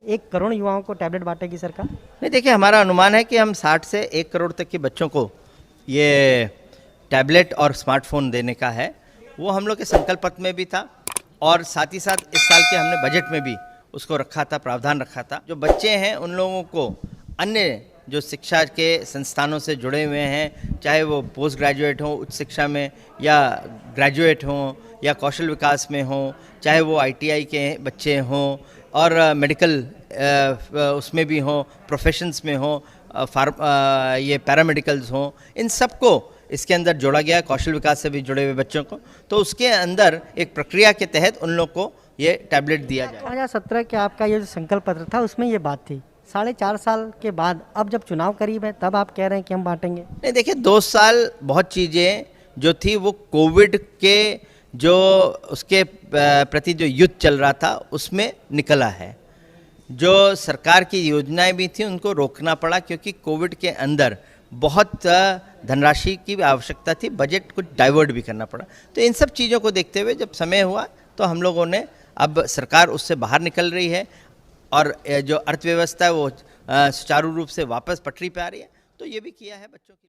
1 करोड़ युवाओं को टैबलेट बांटेगी सरकार। नहीं, देखिए, हमारा अनुमान है कि हम 60 से 1 करोड़ तक के बच्चों को ये टैबलेट और स्मार्टफोन देने का है। वो हम लोग के संकल्प पत्र में भी था और साथ ही साथ इस साल के हमने बजट में भी उसको रखा था, प्रावधान रखा था। जो बच्चे हैं उन लोगों को अन्य जो शिक्षा के संस्थानों से जुड़े हुए हैं, चाहे वो पोस्ट ग्रेजुएट हों उच्च शिक्षा में, या ग्रेजुएट हों, या कौशल विकास में हों, चाहे वो ITI के बच्चे हों, और मेडिकल उसमें भी हों, प्रोफेशंस में हों, ये पैरामेडिकल्स हों, इन सबको इसके अंदर जोड़ा गया है, कौशल विकास से भी जुड़े हुए बच्चों को। तो उसके अंदर एक प्रक्रिया के तहत उन लोग को ये टैबलेट दिया जाए। 2017 के आपका ये जो संकल्प पत्र था उसमें ये बात थी। 4.5 साल के बाद अब जब चुनाव करीब है तब आप कह रहे हैं कि हम बांटेंगे। नहीं, देखिए, 2 साल बहुत चीज़ें जो थी वो कोविड के जो उसके प्रति जो युद्ध चल रहा था उसमें निकला है। जो सरकार की योजनाएं भी थी उनको रोकना पड़ा क्योंकि कोविड के अंदर बहुत धनराशि की आवश्यकता थी, बजट कुछ डाइवर्ट भी करना पड़ा। तो इन सब चीज़ों को देखते हुए जब समय हुआ तो हम लोगों ने, अब सरकार उससे बाहर निकल रही है और जो अर्थव्यवस्था है वो सुचारू रूप से वापस पटरी पे आ रही है, तो ये भी किया है बच्चों की।